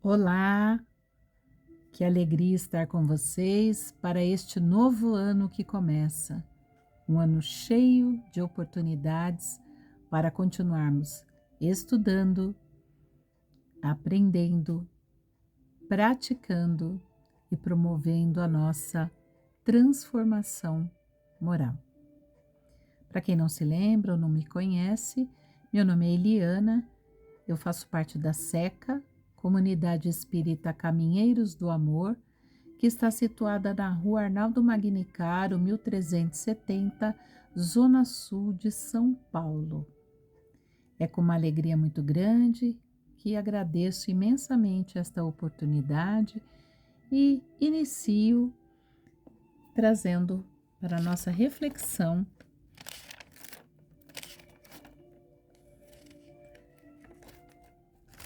Olá, que alegria estar com vocês para este novo ano que começa. Um ano cheio de oportunidades para continuarmos estudando, aprendendo, praticando e promovendo a nossa transformação moral. Para quem não se lembra ou não me conhece, meu nome é Eliana, eu faço parte da SECA, Comunidade Espírita Caminheiros do Amor, que está situada na Rua Arnaldo Magnicaro, 1370, Zona Sul de São Paulo. É com uma alegria muito grande que agradeço imensamente esta oportunidade e inicio trazendo para a nossa reflexão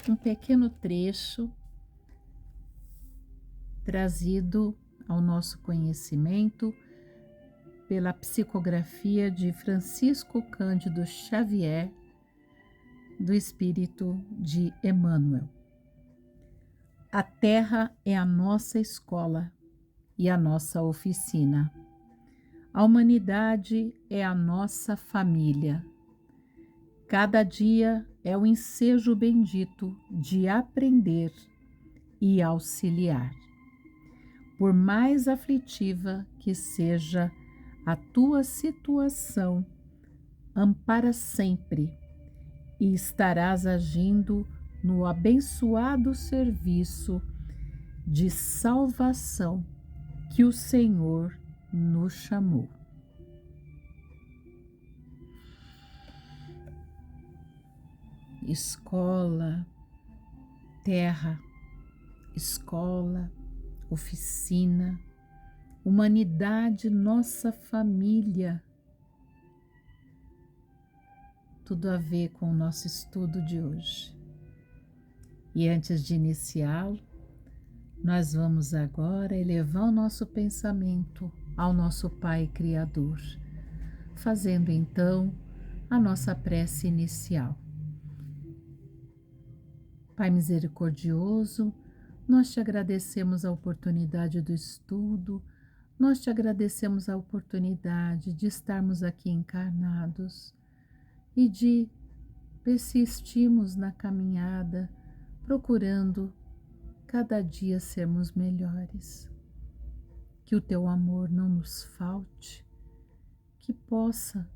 um pequeno trecho trazido ao nosso conhecimento pela psicografia de Francisco Cândido Xavier, do Espírito de Emmanuel. A Terra é a nossa escola e a nossa oficina. A humanidade é a nossa família. Cada dia é o ensejo bendito de aprender e auxiliar. Por mais aflitiva que seja a tua situação, ampara sempre e estarás agindo no abençoado serviço de salvação que o Senhor nos chamou. Escola, terra, escola, oficina, humanidade, nossa família. Tudo a ver com o nosso estudo de hoje. E antes de iniciá-lo, nós vamos agora elevar o nosso pensamento ao nosso Pai Criador, fazendo então a nossa prece inicial. Pai misericordioso, nós te agradecemos a oportunidade do estudo, nós te agradecemos a oportunidade de estarmos aqui encarnados e de persistirmos na caminhada, procurando cada dia sermos melhores. Que o teu amor não nos falte, que possa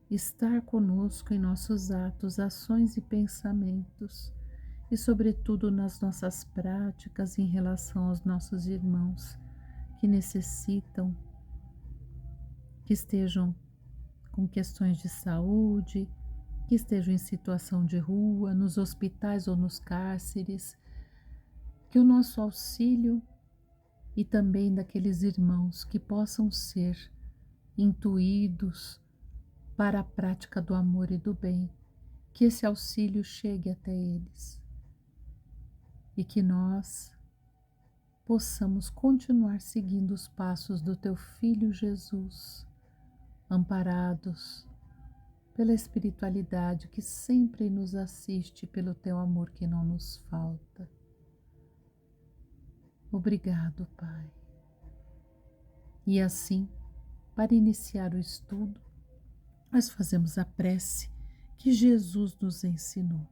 estar conosco em nossos atos, ações e pensamentos, e sobretudo nas nossas práticas em relação aos nossos irmãos que necessitam, que estejam com questões de saúde, que estejam em situação de rua, nos hospitais ou nos cárceres, que o nosso auxílio e também daqueles irmãos que possam ser intuídos para a prática do amor e do bem, que esse auxílio chegue até eles e que nós possamos continuar seguindo os passos do teu Filho Jesus, amparados pela espiritualidade que sempre nos assiste, pelo teu amor que não nos falta. Obrigado, Pai. E assim, para iniciar o estudo, nós fazemos a prece que Jesus nos ensinou.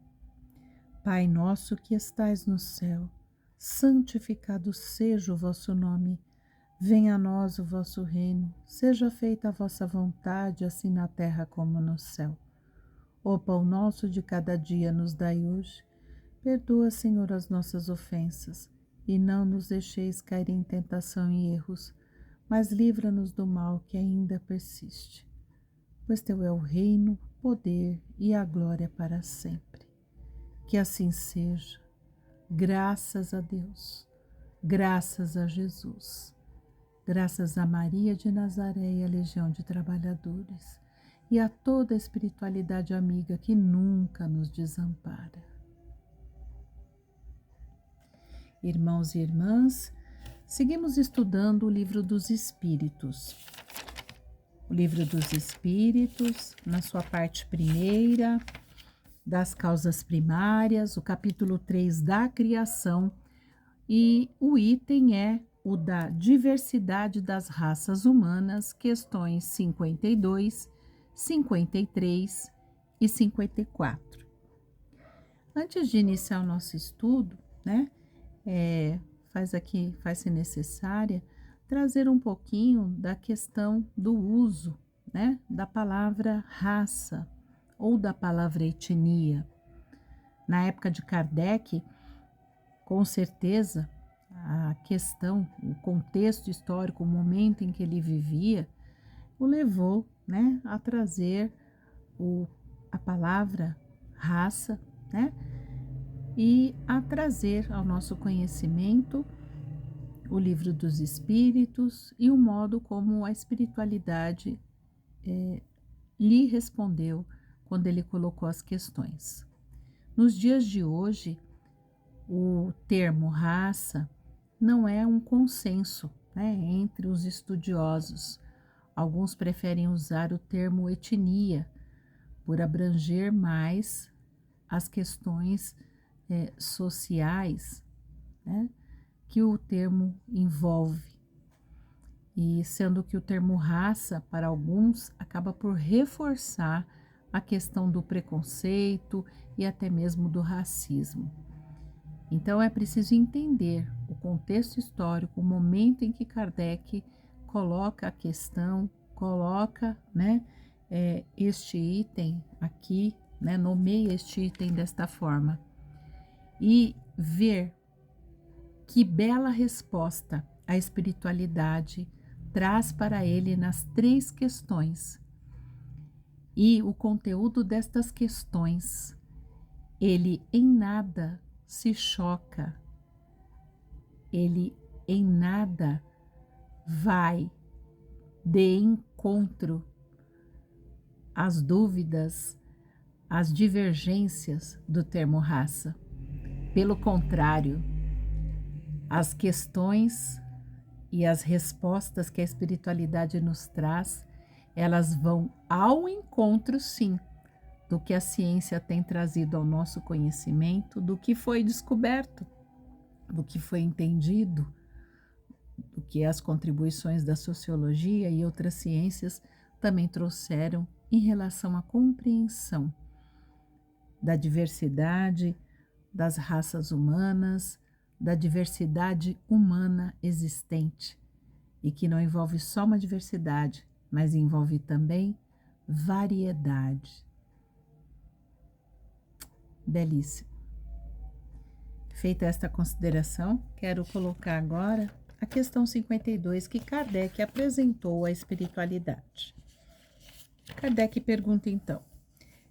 Pai nosso que estais no céu, santificado seja o vosso nome. Venha a nós o vosso reino, seja feita a vossa vontade, assim na terra como no céu. O pão nosso de cada dia nos dai hoje. Perdoa, Senhor, as nossas ofensas, e não nos deixeis cair em tentação e erros, mas livra-nos do mal que ainda persiste. Pois teu é o reino, o poder e a glória para sempre. Que assim seja, graças a Deus, graças a Jesus, graças a Maria de Nazaré e a Legião de Trabalhadores, e a toda a espiritualidade amiga que nunca nos desampara. Irmãos e irmãs, seguimos estudando o Livro dos Espíritos. O Livro dos Espíritos, na sua parte primeira, das causas primárias, o capítulo 3 da criação, e o item é o da diversidade das raças humanas, questões 52, 53 e 54. Antes de iniciar o nosso estudo, né, faz-se necessária trazer um pouquinho da questão do uso, né, da palavra raça ou da palavra etnia. Na época de Kardec, com certeza, a questão, o contexto histórico, o momento em que ele vivia, o levou, né, a trazer a palavra raça, né, e a trazer ao nosso conhecimento o livro dos Espíritos e o modo como a espiritualidade lhe respondeu quando ele colocou as questões. Nos dias de hoje, o termo raça não é um consenso, né, entre os estudiosos. Alguns preferem usar o termo etnia por abranger mais as questões sociais, né, que o termo envolve. E sendo que o termo raça, para alguns, acaba por reforçar a questão do preconceito e até mesmo do racismo. Então é preciso entender o contexto histórico, o momento em que Kardec coloca a questão, coloca, né, este item aqui, né, nomeia este item desta forma, e ver que bela resposta a espiritualidade traz para ele nas 3 questões. E o conteúdo destas questões, ele em nada se choca, ele em nada vai de encontro às dúvidas, às divergências do termo raça. Pelo contrário, as questões e as respostas que a espiritualidade nos traz, elas vão ao encontro, sim, do que a ciência tem trazido ao nosso conhecimento, do que foi descoberto, do que foi entendido, do que as contribuições da sociologia e outras ciências também trouxeram em relação à compreensão da diversidade das raças humanas, da diversidade humana existente, e que não envolve só uma diversidade, mas envolve também variedade. Belíssimo. Feita esta consideração, quero colocar agora a questão 52 que Kardec apresentou à espiritualidade. Kardec pergunta então: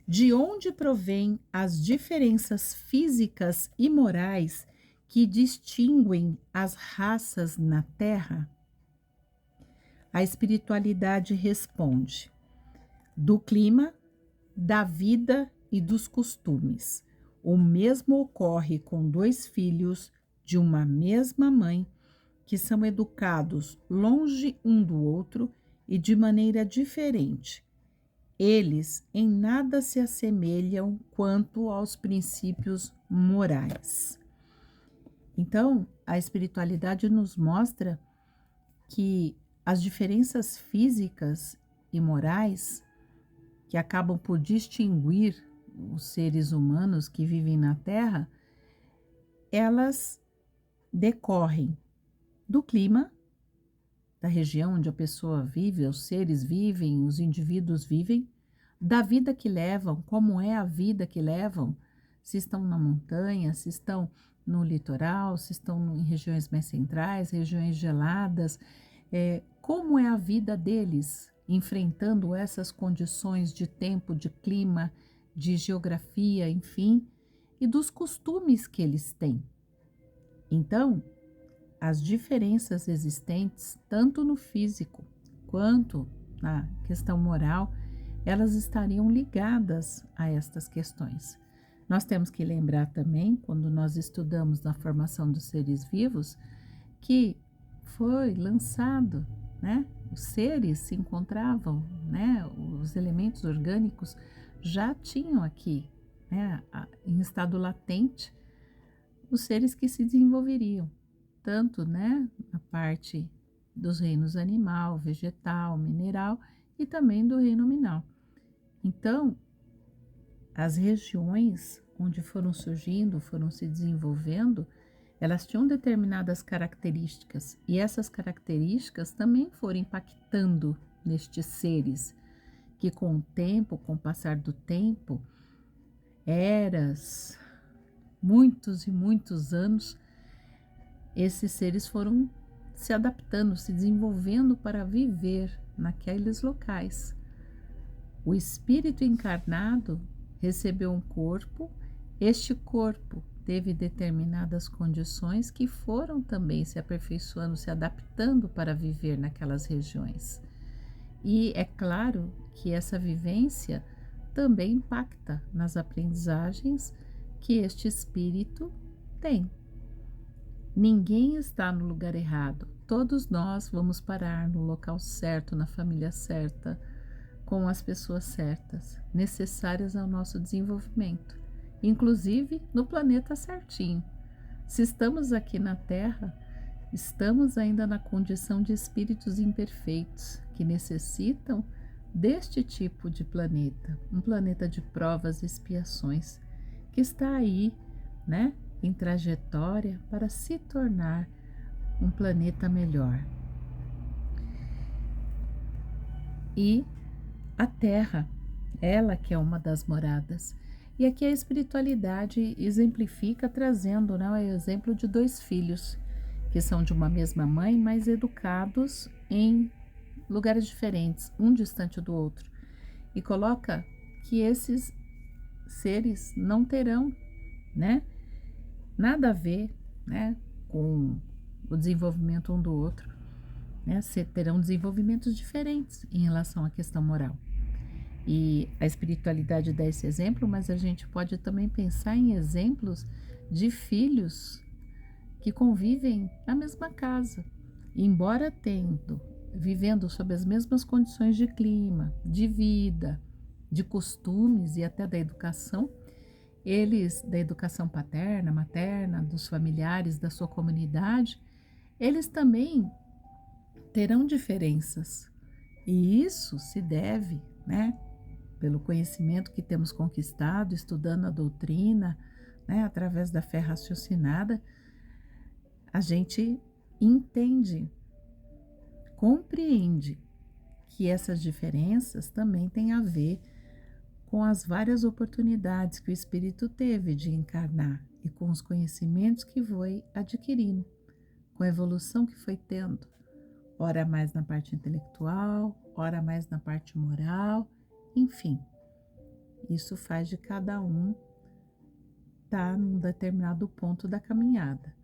de onde provém as diferenças físicas e morais que distinguem as raças na Terra? A espiritualidade responde: do clima, da vida e dos costumes. O mesmo ocorre com 2 filhos de uma mesma mãe que são educados longe um do outro e de maneira diferente. Eles em nada se assemelham quanto aos princípios morais. Então, a espiritualidade nos mostra que as diferenças físicas e morais que acabam por distinguir os seres humanos que vivem na Terra, elas decorrem do clima, da região onde a pessoa vive, os seres vivem, os indivíduos vivem, da vida que levam, como é a vida que levam, se estão na montanha, se estão no litoral, se estão em regiões mais centrais, regiões geladas, como é a vida deles, enfrentando essas condições de tempo, de clima, de geografia, enfim, e dos costumes que eles têm. Então, as diferenças existentes, tanto no físico quanto na questão moral, elas estariam ligadas a estas questões. Nós temos que lembrar também, quando nós estudamos na formação dos seres vivos, que foi lançado, né? Os seres se encontravam, né? Os elementos orgânicos já tinham aqui, né, em estado latente, os seres que se desenvolveriam, tanto, né, a parte dos reinos animal, vegetal, mineral e também do reino nominal. Então, as regiões onde foram surgindo, foram se desenvolvendo, elas tinham determinadas características e essas características também foram impactando nestes seres que com o tempo, com o passar do tempo, eras, muitos e muitos anos, esses seres foram se adaptando, se desenvolvendo para viver naqueles locais. O espírito encarnado recebeu um corpo, este corpo teve determinadas condições que foram também se aperfeiçoando, se adaptando para viver naquelas regiões. E é claro que essa vivência também impacta nas aprendizagens que este espírito tem. Ninguém está no lugar errado. Todos nós vamos parar no local certo, na família certa, com as pessoas certas, necessárias ao nosso desenvolvimento, inclusive no planeta certinho. Se estamos aqui na Terra, estamos ainda na condição de espíritos imperfeitos que necessitam deste tipo de planeta, um planeta de provas e expiações, que está aí, né, em trajetória para se tornar um planeta melhor. E a Terra, ela que é uma das moradas. E aqui a espiritualidade exemplifica trazendo, né, o exemplo de dois filhos que são de uma mesma mãe, mas educados em lugares diferentes, um distante do outro. E coloca que esses seres não terão, né, nada a ver, né, com o desenvolvimento um do outro, né, terão desenvolvimentos diferentes em relação à questão moral. E a espiritualidade dá esse exemplo, mas a gente pode também pensar em exemplos de filhos que convivem na mesma casa, embora vivendo sob as mesmas condições de clima, de vida, de costumes e até da educação, eles, da educação paterna, materna, dos familiares, da sua comunidade, eles também terão diferenças. E isso se deve, né, pelo conhecimento que temos conquistado, estudando a doutrina, né, através da fé raciocinada, a gente entende, compreende que essas diferenças também têm a ver com as várias oportunidades que o espírito teve de encarnar e com os conhecimentos que foi adquirindo, com a evolução que foi tendo, ora mais na parte intelectual, ora mais na parte moral, enfim. Isso faz de cada um estar num determinado ponto da caminhada.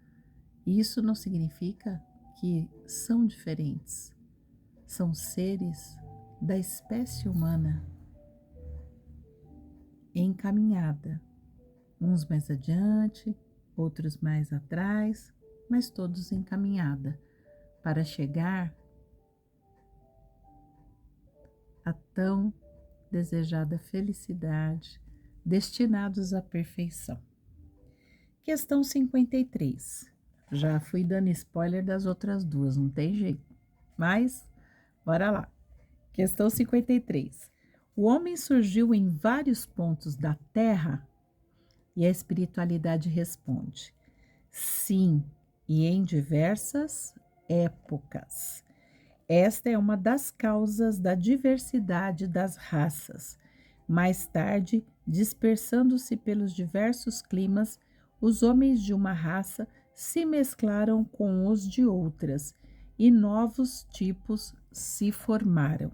Isso não significa que são diferentes. São seres da espécie humana em caminhada, uns mais adiante, outros mais atrás, mas todos em caminhada para chegar à tão desejada felicidade, destinados à perfeição. Questão 53. Já fui dando spoiler das outras duas, não tem jeito. Mas, bora lá. Questão 53. O homem surgiu em vários pontos da Terra? E a espiritualidade responde: sim, e em diversas épocas. Esta é uma das causas da diversidade das raças. Mais tarde, dispersando-se pelos diversos climas, os homens de uma raça se mesclaram com os de outras e novos tipos se formaram.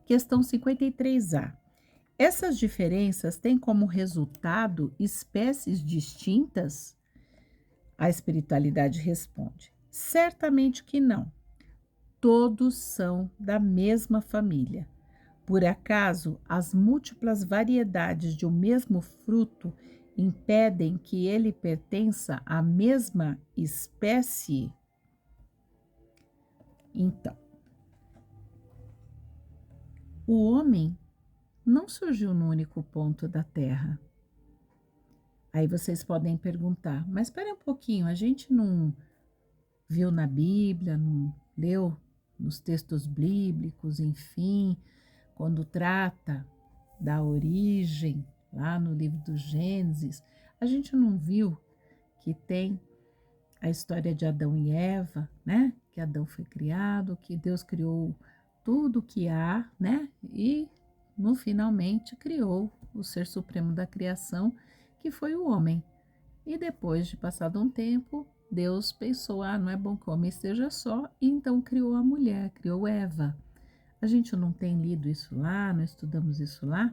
Questão 53A. Essas diferenças têm como resultado espécies distintas? A espiritualidade responde: certamente que não. Todos são da mesma família. Por acaso, as múltiplas variedades de um mesmo fruto impedem que ele pertença à mesma espécie? Então, o homem não surgiu no único ponto da Terra. Aí vocês podem perguntar, mas espera um pouquinho, a gente não viu na Bíblia, não leu nos textos bíblicos, enfim, quando trata da origem, lá no livro do Gênesis, a gente não viu que tem a história de Adão e Eva, né? Que Adão foi criado, que Deus criou tudo que há, né? E no finalmente criou o ser supremo da criação, que foi o homem. E depois de passado um tempo, Deus pensou: ah, não é bom que o homem esteja só, e então criou a mulher, criou Eva. A gente não tem lido isso lá, não estudamos isso lá.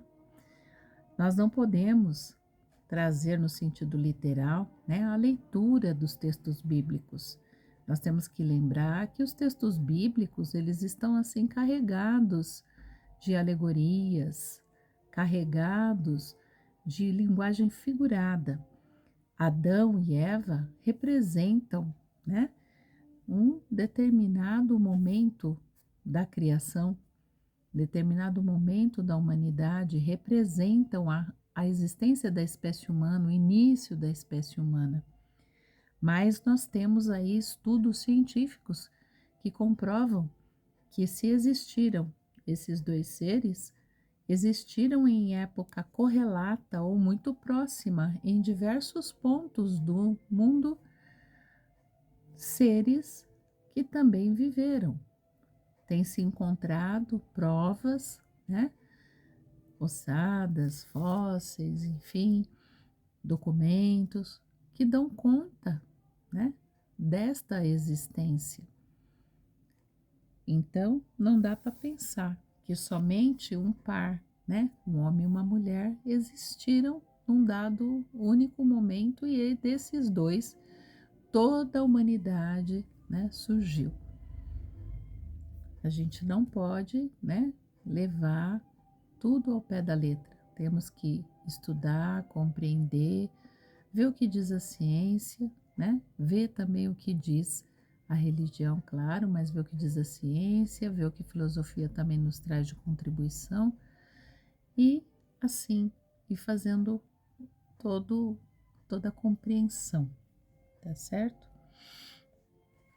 Nós não podemos trazer no sentido literal, né, a leitura dos textos bíblicos. Nós temos que lembrar que os textos bíblicos, eles estão assim carregados de alegorias, carregados de linguagem figurada. Adão e Eva representam, né, um determinado momento da criação, determinado momento da humanidade, representam a existência da espécie humana, o início da espécie humana. Mas nós temos aí estudos científicos que comprovam que se existiram esses dois seres, existiram em época correlata ou muito próxima em diversos pontos do mundo seres que também viveram. Tem se encontrado provas, né, ossadas, fósseis, enfim, documentos que dão conta, né, desta existência. Então, não dá para pensar que somente um par, né, um homem e uma mulher, existiram num dado único momento e desses dois toda a humanidade, né, surgiu. A gente não pode, né, levar tudo ao pé da letra. Temos que estudar, compreender, ver o que diz a ciência, né, ver também o que diz a religião, claro, mas ver o que diz a ciência, ver o que a filosofia também nos traz de contribuição e assim ir fazendo toda a compreensão, tá certo?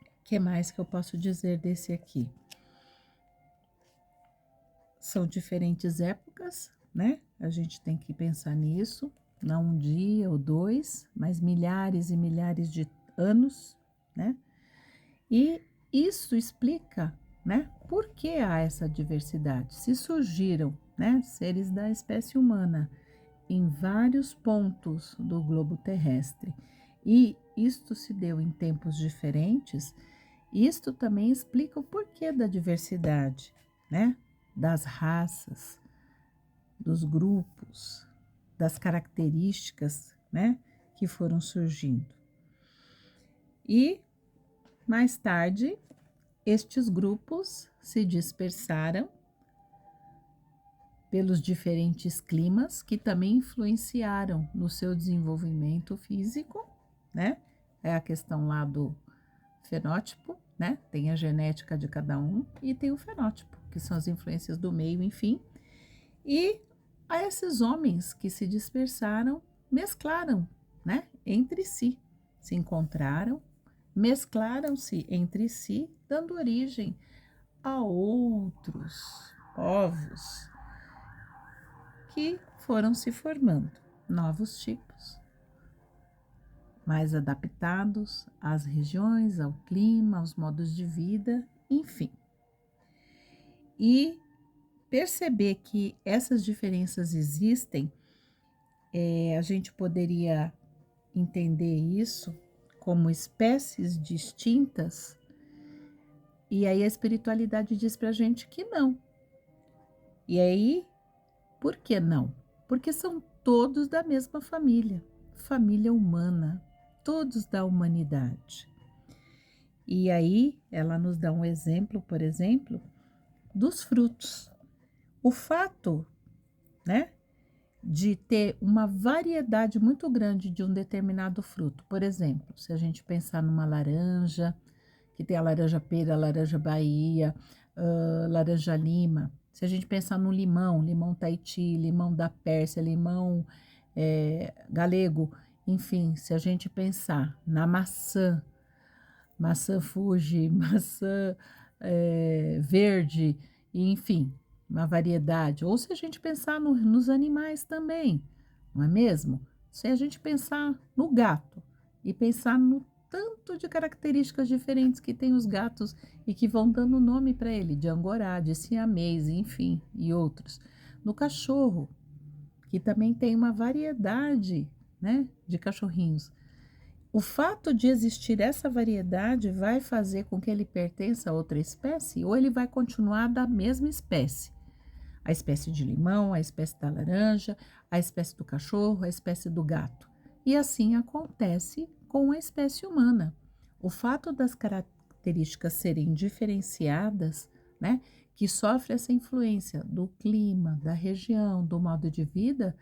O que mais que eu posso dizer desse aqui? São diferentes épocas, né? A gente tem que pensar nisso, não um dia ou dois, mas milhares e milhares de anos, né? E isso explica, né, por que há essa diversidade. Se surgiram, né, seres da espécie humana em vários pontos do globo terrestre e isto se deu em tempos diferentes, isto também explica o porquê da diversidade, né, das raças, dos grupos, das características, né, que foram surgindo. E mais tarde, estes grupos se dispersaram pelos diferentes climas que também influenciaram no seu desenvolvimento físico, né? É a questão lá do fenótipo, né? Tem a genética de cada um e tem o fenótipo, que são as influências do meio, enfim. E a esses homens que se dispersaram, mesclaram, né? Entre si, se encontraram, mesclaram-se entre si, dando origem a outros povos que foram se formando, novos tipos, mais adaptados às regiões, ao clima, aos modos de vida, enfim. E perceber que essas diferenças existem, a gente poderia entender isso como espécies distintas, e aí a espiritualidade diz para a gente que não. E aí, por que não? Porque são todos da mesma família, família humana, todos da humanidade. E aí, ela nos dá um exemplo, por exemplo, dos frutos. O fato, né, de ter uma variedade muito grande de um determinado fruto. Por exemplo, se a gente pensar numa laranja, que tem a laranja pera, a laranja Bahia, laranja lima. Se a gente pensar no limão, limão Tahiti, limão da Pérsia, limão galego, Enfim, se a gente pensar na maçã, maçã Fuji, maçã verde, e, enfim, uma variedade. Ou se a gente pensar nos animais também, não é mesmo? Se a gente pensar no gato e pensar no tanto de características diferentes que tem os gatos e que vão dando nome para ele, de angorá, de siamês, enfim, e outros. No cachorro, que também tem uma variedade, né, de cachorrinhos. O fato de existir essa variedade vai fazer com que ele pertença a outra espécie ou ele vai continuar da mesma espécie? A espécie de limão, a espécie da laranja, a espécie do cachorro, a espécie do gato. E assim acontece com a espécie humana. O fato das características serem diferenciadas, né, que sofre essa influência do clima, da região, do modo de vida,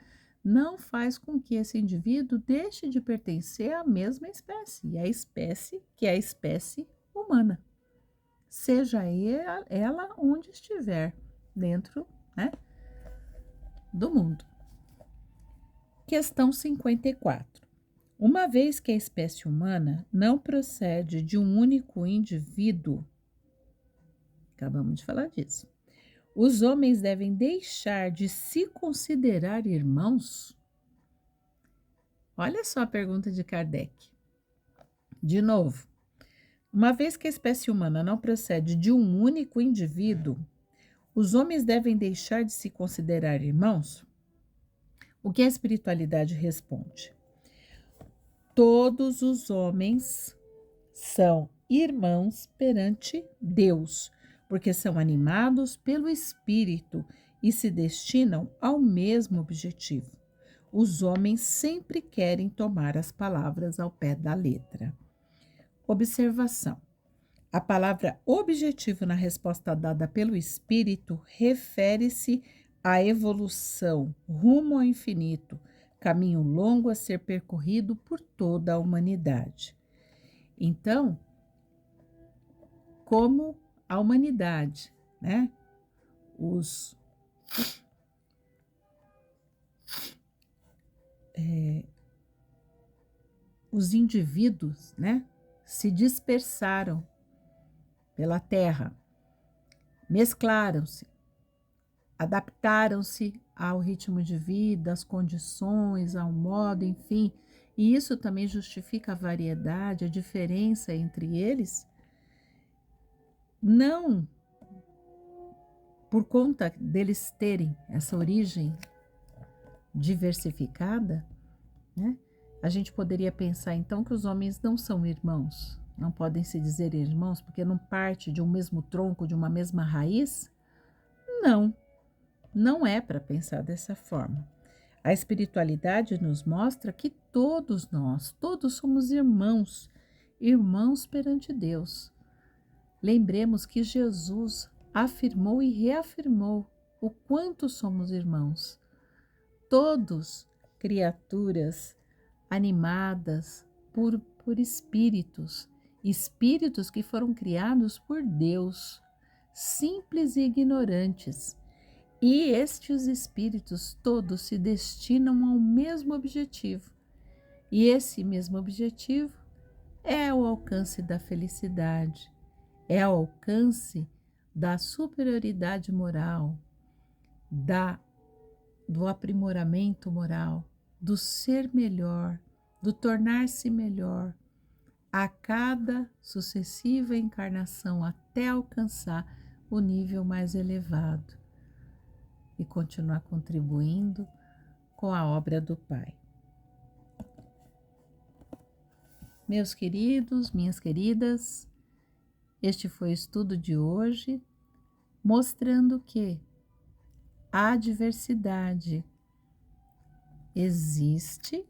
não faz com que esse indivíduo deixe de pertencer à mesma espécie, e a espécie que é a espécie humana, seja ela onde estiver dentro, né, do mundo. Questão 54. Uma vez que a espécie humana não procede de um único indivíduo, acabamos de falar disso, os homens devem deixar de se considerar irmãos? Olha só a pergunta de Kardec. De novo, uma vez que a espécie humana não procede de um único indivíduo, os homens devem deixar de se considerar irmãos? O que a espiritualidade responde? Todos os homens são irmãos perante Deus, porque são animados pelo Espírito e se destinam ao mesmo objetivo. Os homens sempre querem tomar as palavras ao pé da letra. Observação. A palavra objetivo na resposta dada pelo Espírito refere-se à evolução rumo ao infinito, caminho longo a ser percorrido por toda a humanidade. Então, como a humanidade, né, os indivíduos, né, se dispersaram pela Terra, mesclaram-se, adaptaram-se ao ritmo de vida, às condições, ao modo, enfim, e isso também justifica a variedade, a diferença entre eles, não por conta deles terem essa origem diversificada, né? A gente poderia pensar então que os homens não são irmãos, não podem se dizer irmãos porque não parte de um mesmo tronco, de uma mesma raiz? Não, não é para pensar dessa forma. A espiritualidade nos mostra que todos nós, todos somos irmãos, irmãos perante Deus. Lembremos que Jesus afirmou e reafirmou o quanto somos irmãos. Todos criaturas animadas por espíritos, espíritos que foram criados por Deus, simples e ignorantes. E estes espíritos todos se destinam ao mesmo objetivo. E esse mesmo objetivo é o alcance da felicidade, é o alcance da superioridade moral, do aprimoramento moral, do ser melhor, do tornar-se melhor a cada sucessiva encarnação até alcançar o nível mais elevado e continuar contribuindo com a obra do Pai. Meus queridos, minhas queridas, este foi o estudo de hoje, mostrando que a diversidade existe,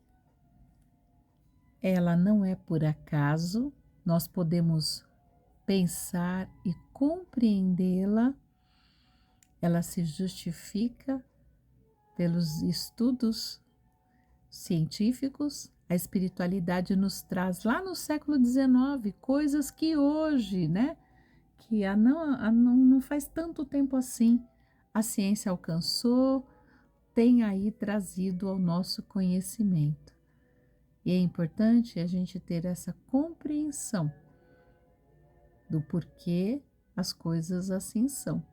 ela não é por acaso, nós podemos pensar e compreendê-la, ela se justifica pelos estudos científicos. A espiritualidade nos traz lá no século XIX coisas que hoje, né, que não faz tanto tempo assim, a ciência alcançou, tem aí trazido ao nosso conhecimento. E é importante a gente ter essa compreensão do porquê as coisas assim são.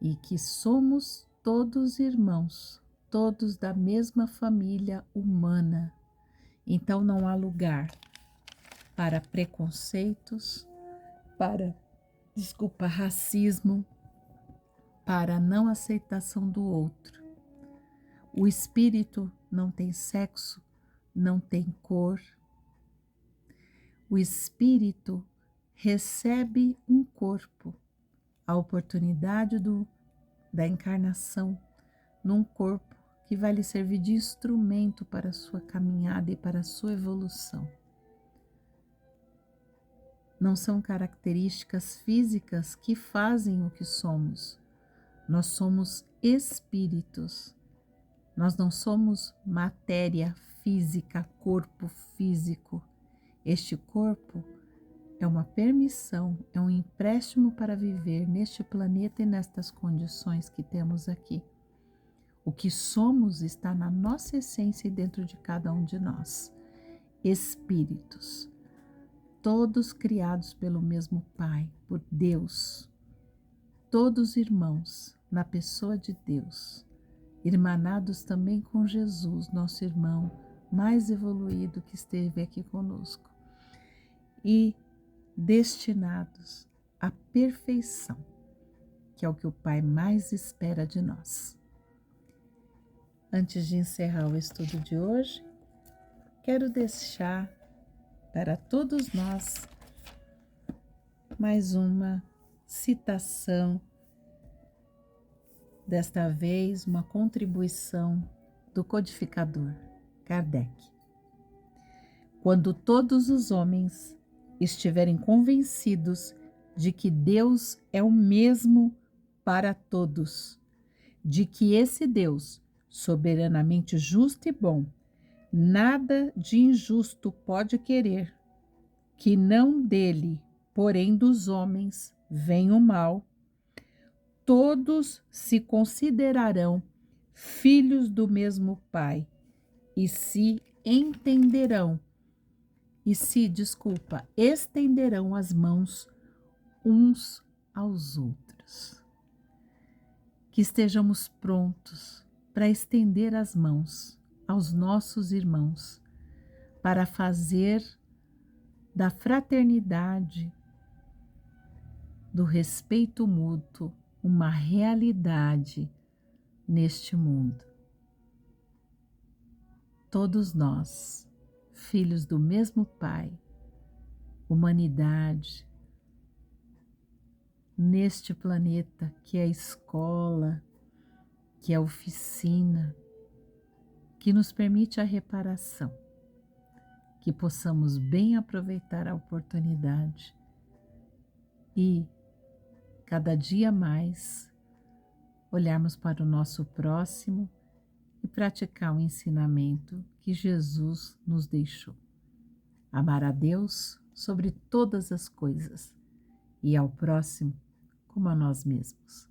E que somos todos irmãos, todos da mesma família humana. Então não há lugar para preconceitos, para, racismo, para não aceitação do outro. O espírito não tem sexo, não tem cor. O espírito recebe um corpo, a oportunidade da encarnação num corpo que vai lhe servir de instrumento para a sua caminhada e para a sua evolução. Não são características físicas que fazem o que somos. Nós somos espíritos. Nós não somos matéria física, corpo físico. Este corpo é uma permissão, é um empréstimo para viver neste planeta e nestas condições que temos aqui. O que somos está na nossa essência e dentro de cada um de nós. Espíritos, todos criados pelo mesmo Pai, por Deus, todos irmãos na pessoa de Deus, irmanados também com Jesus, nosso irmão mais evoluído que esteve aqui conosco, e destinados à perfeição, que é o que o Pai mais espera de nós. Antes de encerrar o estudo de hoje, quero deixar para todos nós mais uma citação, desta vez uma contribuição do codificador Kardec. Quando todos os homens estiverem convencidos de que Deus é o mesmo para todos, de que esse Deus, soberanamente justo e bom, nada de injusto pode querer, que não dele, porém dos homens, vem o mal, todos se considerarão filhos do mesmo Pai e se estenderão as mãos uns aos outros. Que estejamos prontos para estender as mãos aos nossos irmãos, para fazer da fraternidade, do respeito mútuo, uma realidade neste mundo. Todos nós, filhos do mesmo Pai, humanidade, neste planeta que é escola, que é oficina, que nos permite a reparação, que possamos bem aproveitar a oportunidade e, cada dia mais, olharmos para o nosso próximo e praticar o ensinamento que Jesus nos deixou. Amar a Deus sobre todas as coisas e ao próximo como a nós mesmos.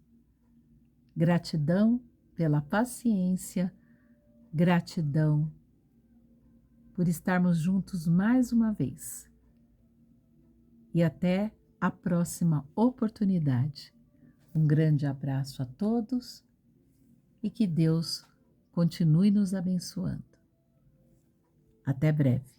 Gratidão pela paciência, gratidão por estarmos juntos mais uma vez. E até a próxima oportunidade. Um grande abraço a todos e que Deus continue nos abençoando. Até breve.